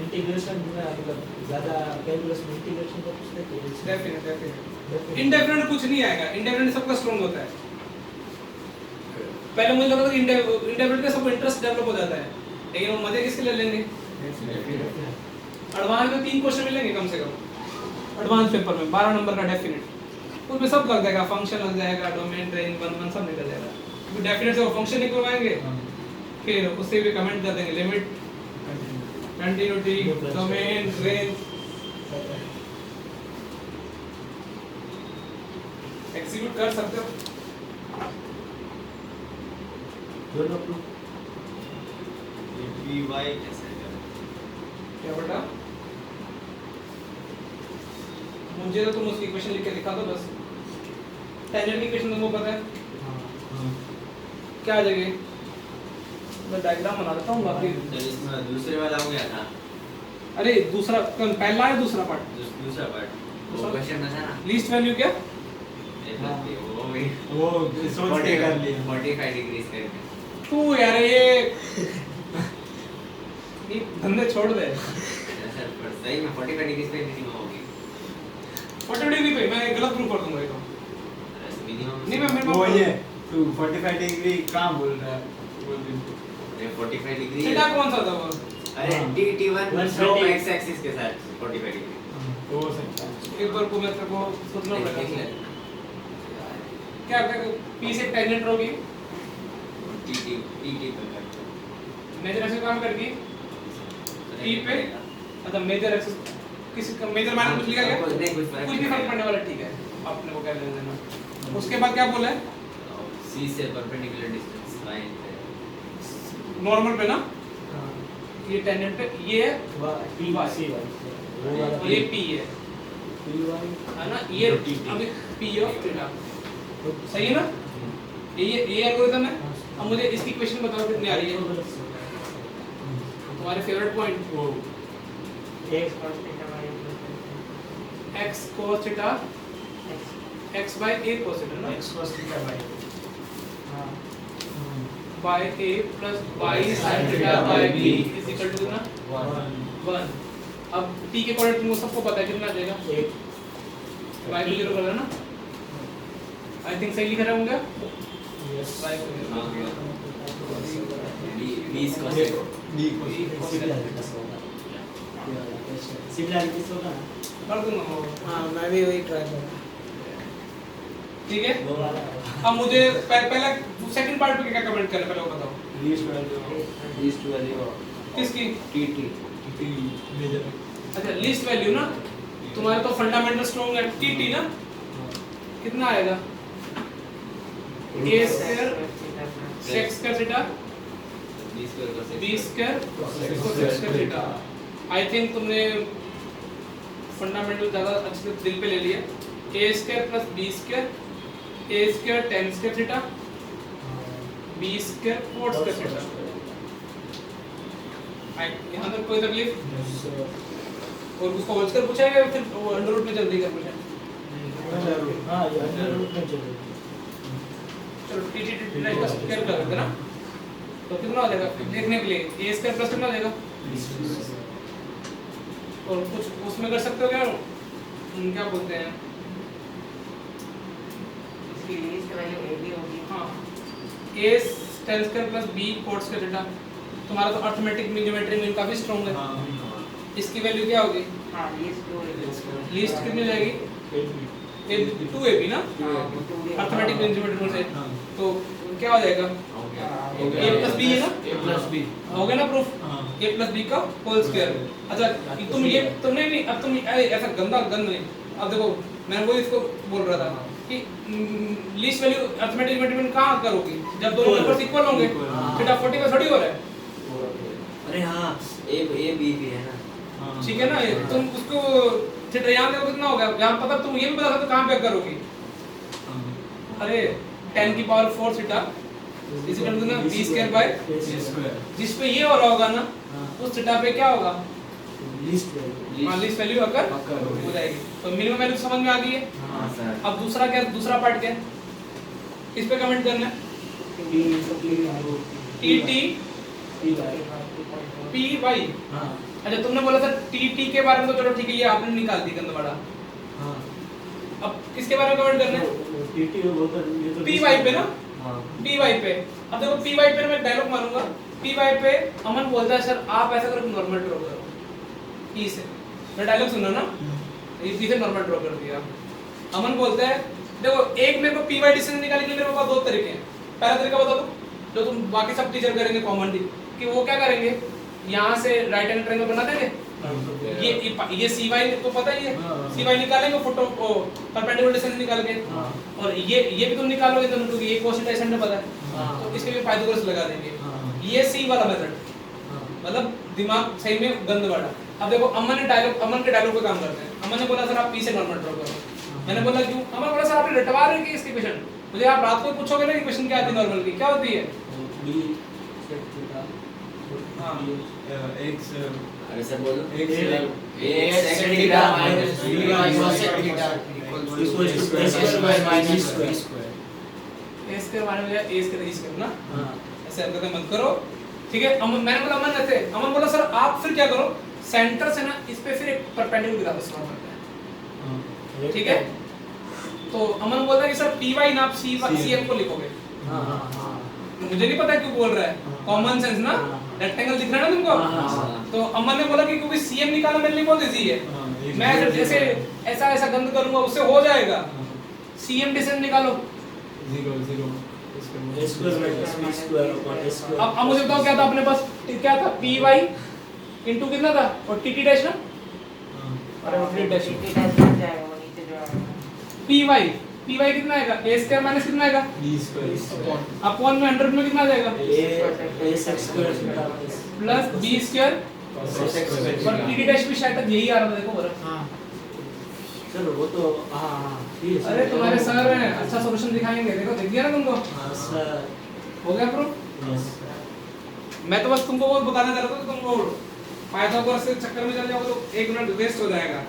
इंटीग्रेशन में मतलब ज्यादा कैलकुलस में इंटीग्रेशन का पूछते हैं डेफिनेट इंडेफिनेट कुछ नहीं आएगा, इंडेफिनेट सबका स्ट्रांग होता है। पहले मुझे लगा था कि इंडेफिनेट का सबको इंटरेस्ट डेवलप हो जाता है, लेकिन वो मजे किसके लिए लेंगे? एडवांस में 3 क्वेश्चन मिलेंगे कम से कम एडवांस पेपर में 12 नंबर का डेफिनेट, उसमें सब लग जाएगा, फंक्शन लग जाएगा, डोमेन रेंज वन सब निकल जाएगा। तो डेफिनेट से वो फंक्शन निकलवाएंगे, फिर उससे भी कमेंट कर देंगे limit, continuity, domain, range, execute कर सकते हो। दोनों को ये py कैसे है? क्या बेटा? मुझे तो तुम उसकी इक्वेशन लिख के दिखा दो बस। टेंजेंट की इक्वेशन तुमको पता है क्या आ जाएगी? मैं डायग्राम बना देता हूँ बाकी। तो इसमें दूसरे वाला हो गया था, अरे दूसरा पहला है दूसरा पार्ट, दूसरा पार्ट वो दूसरा- क्वेश्चन में था ना, लीस्ट वैल्यू क्या? वो भी वो सोच के कर लिया 45 डिग्री करके। तू यार ये धंधे छोड़ दे। सर पर सही में 45 डिग्री पे मिनिमम होगी। 40 डिग्री पे मैं गलत प्रूव कर दूंगा ये तो। मिनिमम नहीं मैं वो ये तू 45 डिग्री कहाँ बोल रहा है बोल दे 45 डिग्री। सीधा कौन सा था वो? अरे dt1 120 स्लोप x एक्सिस के साथ 45 डिग्री। हो सकता है एक बार को मैं तेरे को सोचना देख पड़ेगा। ले। क्या p से टेंजेंट होगी, dt पे करते मेजर एक्सिस काम करगी p पे। अच्छा मेजर एक्सिस किसी का मेजर माइनस कुछ लिखा गया? नहीं कुछ कुछ नहीं फर्क पड़ने वाला, ठीक है आपने वो क्या ले लेना। उसके बाद क्या बोला है? c से परपेंडिकुलर डिस्टेंस y नॉर्मल पे ना, ये टेंजेंट पे ये है, टी सी वो वाला और ये p है, पी वाई है ना? ये अभी p ऑफ थीटा सही है ना? ये एल्गोरिथम है। अब मुझे इसकी इक्वेशन बताओ कितनी आ रही है तुम्हारे फेवरेट पॉइंट? वो x cos theta y x cos theta x by a cos theta ना, x cos थीटा बाय हां by a plus y sin theta by b is equal to ना 1। अब t के कोऑर्डिनेट तुमको सबको पता है कितना आ जाएगा? y को 0 कर देना। आई थिंक सही लिख रहा होंगे यस y को 0 कर दिया। b cos डी सिमिलरिटी होगा ना कर दूंगा वो। हाँ मैं भी वही ट्राई कर रहा हूँ। ठीक है, वो वाला अब मुझे पहला सेकंड पार्ट पे क्या कमेंट करना पहले वो बताओ। लीस्ट वैल्यू लीस्ट वैल्यू किसकी? टी मेजर अच्छा लीस्ट वैल्यू ना, तुम्हारे तो फंडामेंटल स्ट्रॉन्ग है टी ना, कितना आएगा? a square sec square theta b square cos b square cos square theta. I think तुमने फंडामेंटल ज्यादा अच्छे से दिल पे ले लिया। a square plus b square a square tan square theta b square cos square theta. यहाँ तक कोई तकलीफ? और उसको होल स्क्वायर पूछा है या फिर वो अंडर रूट में जल्दी कर पूछा है? हां ये अंडर रूट में चलो चलो टी का स्क्वायर कर देते ना, तो कितना हो जाएगा देखने के लिए? a स्क्वायर प्लस कितना हो जाएगा? और कुछ उसमें कर सकते हो क्या? क्या बोलते हैं? इसकी लीस्ट वैल्यू a भी होगी। हाँ a tan square plus b cot square theta. तुम्हारा तो अर्थमेटिक मीन ज्योमेट्री में काफी स्ट्रांग है। इसकी वैल्यू क्या होगी? हां लीस्ट 2 लीस्ट कितनी हो जाएगी? 2ab ना, अर्थमेटिक मीन ज्योमेट्री में से। तो क्या हो जाएगा? a प्लस b है ना, a प्लस b हो गया ना प्रूफ? हाँ a प्लस b का होल स्क्वायर। अच्छा तुम ये तुमने नहीं, अब तुम ऐसा गंदा गंद नहीं। अब देखो मैं वो इसको बोल रहा था कि लीस्ट वैल्यू अरिथमेटिक मल्टीप्लिकेशन कहाँ करोगी जब दोनों नंबर्स इक्वल होंगे। थीटा 40 पे थोड़ी हो रहा है, अरे हाँ ए बी भी है ना। हाँ। ठीक है ना। तुम उसको थीटा यहाँ देखो कितना हो गया, यहाँ पता तुम ये भी बता सकते हो कहाँ पे करोगी। हाँ। अरे 10 की पावर 4 थीटा इस इक्वल टू ना b square by A square। जिस पे ये हो रहा होगा ना उस थीटा पे क्या होगा, लिस्ट लीस्ट वैल्यू अकर अकर हो जाएगी। तो मिनिमम वैल्यू समझ में आ गई है। हाँ सर। अब दूसरा क्या, दूसरा पार्ट क्या है, इस पे कमेंट करना है। T T P Y. अच्छा तुमने बोला था टी टी के बारे में, तो चलो ठीक है ये आपने निकाल दी गंदवाड़ा। अब किसके बारे में कमेंट करना है, पी वाई पे ना, पी वाई पे। अब देखो पी वाई पे मैं डायलॉग मारूंगा, पी वाई पे अमन बोलता है सर आप ऐसा करो नॉर्मल ड्रॉ करो ई से। मैं डायलॉग सुना ना, ये पी से नॉर्मल ड्रॉ कर दिया। अमन बोलता है देखो एक मेरे को पी वाई डिस्टेंस निकालने के लिए मेरे पास दो तरीके हैं। पहला तरीका बता दो जो तुम बाकी सब टीचर करेंगे कॉमनली, कि वो क्या करेंगे, यहाँ से राइट एंगल ट्रायंगल बना देंगे। ये सी वाई तो पता ही है, सी वाई निकालेंगे फुट परपेंडिकुलर डिस्टेंस निकाल के, और ये भी तुम निकालोगे तो क्योंकि ये कोसेंट एसेंट पता है तो इसके लिए पाइथागोरस लगा देंगे। ये सी वाला मेथड, मतलब दिमाग सही में गंद वाला। अब देखो अमन के डायलॉग पे काम करते हैं। अमन ने बोला सर आप पी से नॉर्मल ड्रॉ करो। मैंने बोला क्यों, अमन बोला सर आपने रटवा रहे कि इसकी क्वेश्चन, मुझे आप रात को पूछोगे ना कि क्वेश्चन क्या आती है नॉर्मल की, क्या होती है। X अरे सर बोलो। X x sec theta minus b cosec theta equals to a square by minus b square। A square माने मुझे ए स्क्वायर इस करना, ऐसे हरकतें मत करो, ठीक है। मैंने बोला अमन ऐसे, अमन बोला सर आप फिर क्या करो, सेंटर से ना इस पे फिर एक परपेंडिकुलर गिरा दो नॉर्मल, ठीक है। तो अमन बोलता है कि सर पी वाई नाप सी एम को लिखोगे। मुझे नहीं पता क्यों बोल रहा है, कॉमन सेंस ना, रेक्टेंगल दिख रहा है ना तुमको। तो अमन ने बोला कि क्योंकि सीएम निकालना मेरे लिए बहुत इजी है, मैं जैसे ऐसा गंद करूंगा उससे हो जाएगा। सीएम डिस्टेंस निकालो। 0 0 a square minus b square upon a square। अब मुझे बताओ क्या था अपने पास, क्या था पी वाई इंटू कितना था और टी टी डैश ना, अरे वो टी डैश टी डैश बन जाएगा वो नीचे जो आएगा। पी वाई कितना आएगा, ए स्क्वायर माइनस कितना आएगा b square अपॉन में 100 में कितना आ जाएगा a sec square theta minus plus b square cosec square और टी टी डैश भी शायद यही आ रहा था, देखो बरफ। हाँ चलो वो तो ठीक है। अरे तुम्हारे सर हैं, अच्छा सॉल्यूशन दिखाएंगे, देखो दिख गया ना तुमको, सर हो गया प्रूफ। यस मैं तो बस तुमको वो बताने जा रहा था कि तुम वो पाइथागोरस के चक्कर में चल जाओगे तो 1 मिनट वेस्ट हो जाएगा।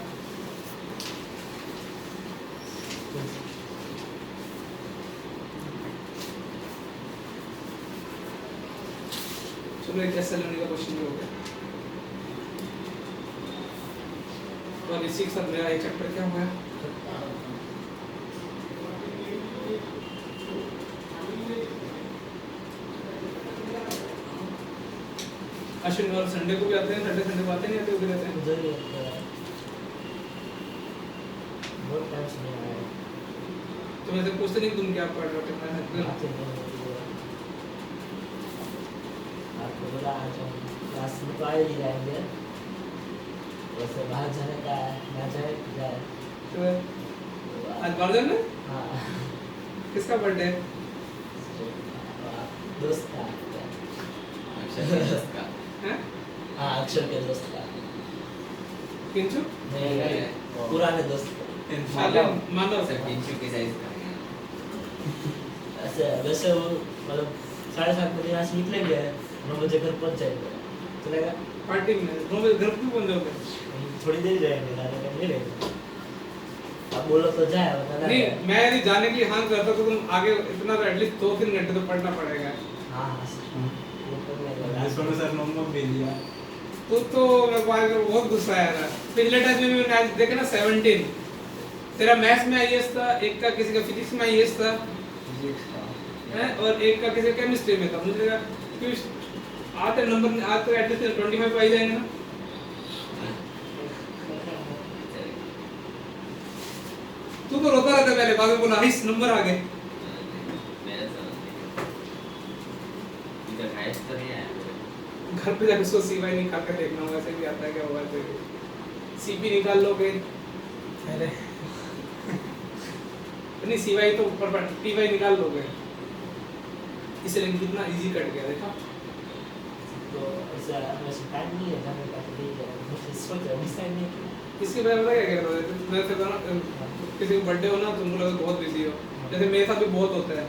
चलो एक ऐसा लेने का क्वेश्चन भी हो गया। और इसी के साथ मेरा एक चैप्टर क्या हुआ है, अश्विन और संडे को भी आते हैं, संडे को आते नहीं आते, वो भी रहते हैं। उधर ही होता है। बहुत टाइम से नहीं आया। तो मैं से पूछते नहीं तुम क्या पढ़ रहे हो, मैं आते नहीं होते हैं। आपको बोला आज हम क्लास में तो आ ही जाएंगे, वैसे बाहर जाने का है, ना जाए तो जाए। तो आज बाहर जाना है? हाँ किसका बर्थडे है? दोस्त का अक्षर का हैं? हाँ अक्षर के दोस्त का किंचू? नहीं पुराने दोस्त का। शाले मानव सर किंचू के साइज का ऐसे वैसे वो मतलब 7:30 बजे यहाँ से निकलेंगे, 9 बजे घर पहुँच जाएंगे, चलेगा? पार्टी में 9 बजे घर क्यों बंद होगे? थोड़ी देर जाएंगे, ज़्यादा टाइम नहीं लगेगा। अब बोलो तो जाए, वरना नहीं जाए। मैं यदि जाने के लिए हाँ करता तो तुम आगे इतना तो एटलीस्ट 2-3 घंटे तो पढ़ना पड़ेगा। हाँ वो तो मैं लगा। सोनू सर ने होमवर्क दे दिया। तो मेरे को आज बहुत गुस्सा आया था। पिछले टेस्ट में भी मैंने आज देखा ना 17 तेरा मैथ्स में आईएएस था, एक का किसी का फिजिक्स में आईएएस था हैं, और एक का किसी केमिस्ट्री में था। मुझे लगा कि आते नंबर आज तो एटलीस्ट 25 पे आ जाएंगे ना। तू तो रोता रहता पहले, बाद में बोला इस नंबर आ गए। मेरा समझ इधर हाइस्ट तो नहीं आया घर पे जाकर उसको सीवाई निकाल कर देखना होगा, ऐसे भी आता है क्या होगा। तो सीपी निकाल लोगे, अरे नहीं CY तो ऊपर पर TY निकाल लोगे, इसलिए कितना इजी कट गया देखा। तो ऐसा वैसे टाइम नहीं है जाने का, तो नहीं है मुझे सोच रहा डिसाइड नहीं किया। इसके बारे में पता क्या कर रहे थे, मैं कहता ना किसी का बर्थडे हो ना तुमको लगा बहुत बिजी हो, जैसे मेरे साथ भी बहुत होता है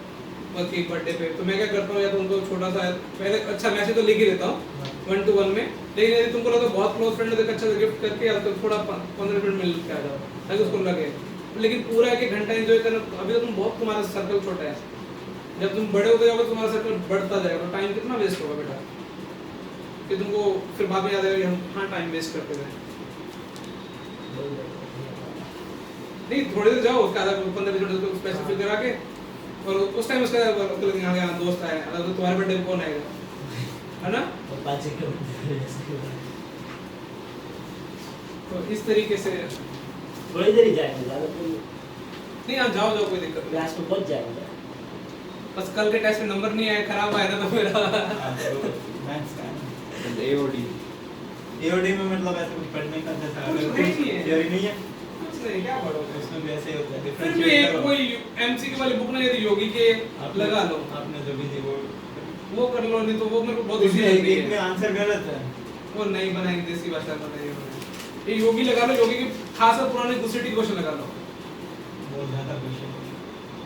बस एक बर्थडे पे, तो मैं क्या करता हूँ या तो उनको छोटा सा पहले अच्छा मैसेज तो लिख ही देता हूँ 1-to-1 में, लेकिन यदि तुमको लगा बहुत क्लोज फ्रेंड है तो अच्छा गिफ्ट करके या तो थोड़ा 15 मिनट मिल के आ जाओ ताकि उसको लगे, लेकिन पूरा 1 घंटा एंजॉय करना, अभी तो तुम बहुत तुम्हारा सर्कल छोटा है, जब तुम बड़े होते जाओगे तुम्हारा सर्कल बढ़ता जाएगा, तो टाइम कितना वेस्ट होगा बेटा, कि तुमको फिर बाद में याद आएगा कि हम हाँ टाइम वेस्ट करते थे। नहीं थोड़ी देर जाओ, उसका आधा 15 मिनट उसको स्पेसिफिक करा के, और उस टाइम उसका यहाँ दोस्त आया, अगर तो तुम्हारे बर्थडे पे कौन आएगा, है ना? और 5 सेकंड तो इस तरीके से थोड़ी देर ही जाएंगे, ज़्यादा कोई नहीं, यहाँ जाओ जाओ कोई दिक्कत नहीं, क्लास में पहुंच जाएंगे। बस कल के टेस्ट में नंबर नहीं आया, खराब आया ना तो मेरा मैथ्स का AOD AOD में मतलब ऐसे कुछ पढ़ने का जैसा कुछ अलग नहीं है। थियरी नहीं है, कुछ नहीं, क्या पढ़ोगे? उसमें भी ऐसे ही होता है फिर भी differentiate एक करो। कोई MCQ वाली बुक ना यदि योगी के आपने- लगा लो, आपने जो भी दी वो कर लो, नहीं तो वो मेरे को बहुत इजी उसमें लगती एक में है, आंसर गलत है। वो नहीं बनाएंगे देसी भाषा में नहीं बनाएंगे। ये योगी लगा लो, योगी के खास कर पुराने दूसरे क्वेश्चन लगा लो, बहुत ज्यादा क्वेश्चन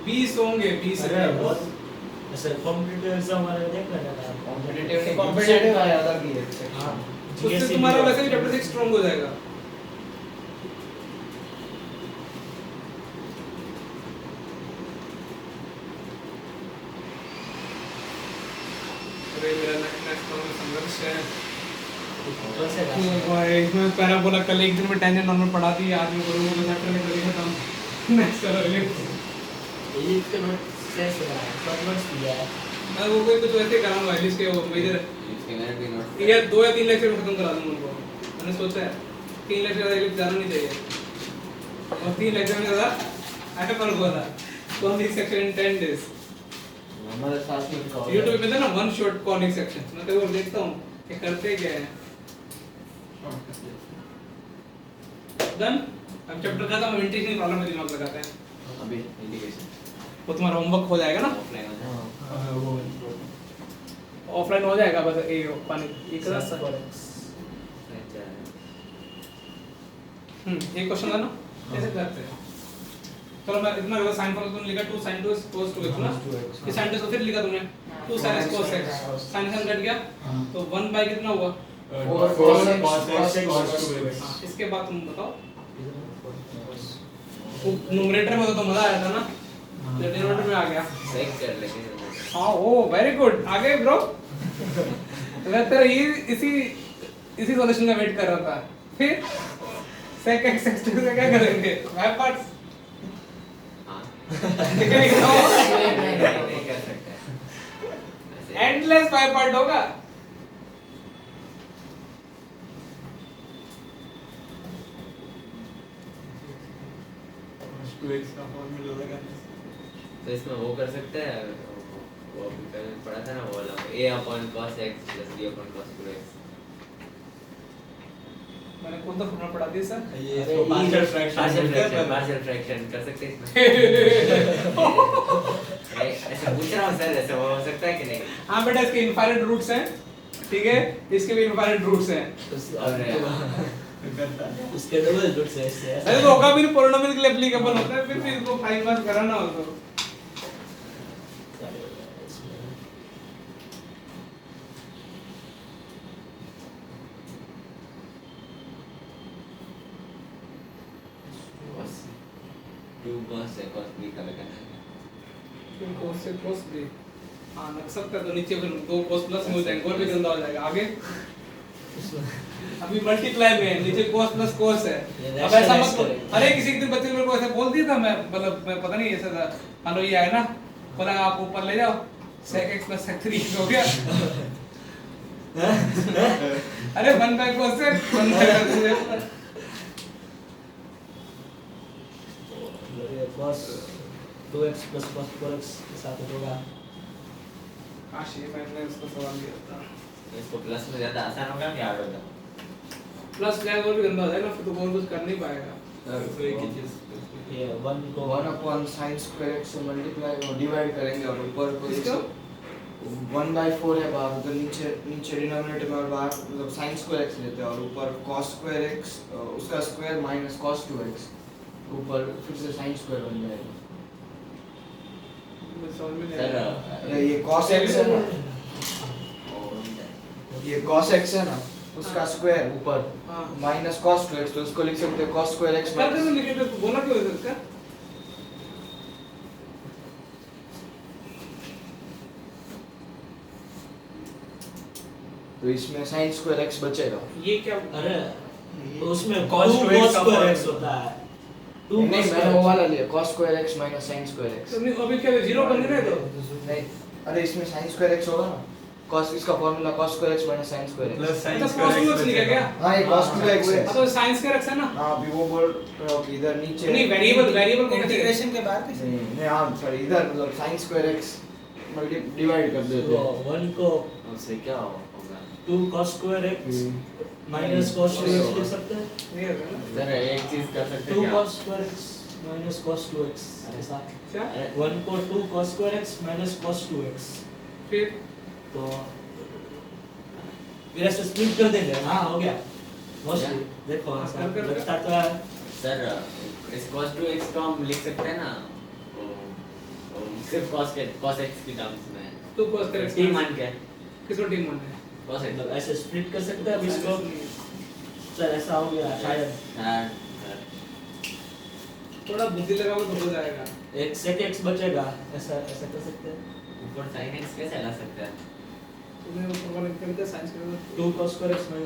20 होंगे 20 अरे बहुत ऐसे कॉम्पिटिटिव एग्जाम वाले देख लेना था, कॉम्पिटिटिव आया था कि हाँ उससे तुम्हारा वैसे भी चैप्टर 6 स्ट्रांग हो जाएगा। अरे मेरा नेक्स्ट संघर्ष है कैसे तो भाई इसमें पहला बोला कल एक दिन में टेंशन नॉर्मल पढ़ा दी, आज मैं करूंगा तो चैप्टर में करेंगे खत्म, नेक्स्ट करो ये इसके नोट सेंस बनाया, सब नोट्स दिया है। मैं वो कोई कुछ वैसे कराऊंगा इसके वो मेजर इसके मैंने भी नोट या 2 या 3 लेक्चर में खत्म करा दूंगा उनको, मैंने सोचा है 3 लेक्चर जाना नहीं चाहिए, और 3 लेक्चर में ज़्यादा ऐसे पर हुआ था कॉनिक सेक्शन इन 10 days हमारे साथ में YouTube पे था ना वन शॉट कॉनिक सेक्शन, मैं कभी और देखता हूँ कि करते क्या है। डन, अब चैप्टर खत्म, अब इंटीग्रेशन प्रॉब्लम में दिमाग लगाते हैं, अभी इंडिकेशन वो तुम्हारा होमवर्क हो जाएगा ना, ऑफलाइन हो जाए वो ऑफलाइन हो जाएगा बस ये पानी एक Class रास्ता forex। ये क्वेश्चन है ना कैसे करते हैं, चलो मैं इतना लगा sin फॉर्मूला तुमने लिखा 2 sin 2 cos 2x ना, ये sin 2 को फिर लिखा तुमने 2 sin x cos x, sin sin cut गया तो 1 by कितना हुआ, cos x cos 2x। हाँ, इसके बाद तुम बताओ न्यूमरेटर में तो मजा आया था ना, डिनोमिनेटर में आ गया, सेक कर लेंगे हाँ ओ वेरी गुड आ गए ब्रो, मैं तेरा ये इसी सॉल्यूशन का वेट कर रहा था, फिर sec x x से क्या करेंगे बाय पार्ट्स, हां ठीक है लिखो नहीं कर सकते ऐसे एंडलेस बाय पार्ट होगा, 2x का फॉर्मूला लगाने से तो इसमें वो कर सकते हैं, वो अभी पहले पढ़ा था ना वो वाला a/cos x + b/cos 2x। मैंने कौन सा फॉर्मूला पढ़ा दिया सर, ये अरे इसको पार्शियल पार्शियल फ्रैक्शन कर सकते हैं इसमें ऐसे पूछ रहा हूँ सर, ऐसे वो हो सकता है कि नहीं? हाँ बेटा इसके इनफाइनाइट रूट्स हैं, ठीक है इसके भी इनफाइनाइट रूट्स हैं, और करता है उसके डबल रूट्स है इससे अरे तो होगा भी नहीं पोलिनोमियल के लिए एप्लीकेबल होता है, फिर भी इसको 5 मार्क्स कराना हो तो बस 2 cos a cos b का लगाना है। फिर cos से cos भी हाँ लग सकता है, तो नीचे फिर 2 cos प्लस में हो जाएगा और भी गंदा हो जाएगा, आगे अभी मल्टीप्लाई में है, नीचे cos प्लस cos है, अब ऐसा मत करो, अरे किसी दिन बच्चे ने मेरे को ऐसे बोल दिया था, मैं मतलब मैं पता नहीं ऐसा था, मान लो ये आया ना, बोला आप ऊपर ले जाओ sec x plus sec 3 हो गया, अरे 1 by cos से 1 by cos 2x plus cos 4x के साथ होगा। काश ये मैंने उसको सवाल दिया था, इसको प्लस में ज्यादा आसान होगा कि हार्ड होगा? प्लस फ्लैग और भी गंदा हो जाएगा, फिर तो कौन कुछ कर नहीं पाएगा, तो एक ही चीज ये 1 को 1 अपॉन साइन स्क्वायर एक्स से मल्टीप्लाई डिवाइड करेंगे और ऊपर को इसको? 1/4 है बाहर, तो नीचे डिनोमिनेटर में और बाहर मतलब साइन स्क्वायर एक्स लेते हैं और ऊपर cos स्क्वायर एक्स उसका स्क्वायर माइनस cos 2x, ऊपर फिर से साइन स्क्वायर बन जाएगा। समझ में नहीं सर आया। अरे ये cos x है ना, ये cos x है ना, उसका स्क्वायर ऊपर हाँ माइनस cos 2x, तो उसको लिख सकते हैं cos स्क्वायर x कर दे माइनस लिखे तो बोला क्यों है इसका? तो इसमें साइन स्क्वायर x बचेगा। ये क्या? अरे उसमें cos 2 2x cos का square फॉर्म। x होता है 2 नहीं cos मैंने वो square वाला लिया cos square x minus sin square x। तो नहीं, अभी क्या जीरो बन गया तो? नहीं, अरे इसमें sin स्क्वायर x होगा ना, cos इसका formula cos square x minus sin square x। Plus sign तो स्क्वायर cos 2x लिखा क्या? हाँ ये cos 2x है। हाँ तो साइंस का रखा है ना? हाँ अभी वो बोल रहा हूँ कि इधर नीचे नहीं वेरिएबल को कैसे? इंटीग्रेशन के बाद कैसे? नहीं हाँ सॉरी, इधर मतलब sin स्क्वायर x डिवाइड कर देते हैं। तो 1 को उससे क्या होगा? 2 cos square x minus cos 2x लिख सकते हैं नहीं होगा ना? सर एक चीज कर सकते 2 हैं क्या? cos square x minus cos 2x ऐसा क्या? 1 को 2 cos square x minus cos 2x फिर तो फिर ऐसे स्प्लिट कर देंगे। हाँ हो गया मोस्टली देखो हाँ, ऐसा कर। लगता तो है सर इस cos 2x को हम लिख सकते हैं ना, वो सिर्फ cos x की टर्म्स में तू cos करेक्ट टी मान के किसको टीम मान है? cos x मतलब ऐसे स्प्लिट कर सकते हैं अब इसको सर ऐसा हो गया शायद हाँ, थोड़ा बुद्धि लगाओ तो हो जाएगा। एक sec x बचेगा ऐसा ऐसा कर सकते हैं ऊपर sin x कैसे ला सकते हैं? तूने ऊपर वाले करते साइंस का 2 cos square x minus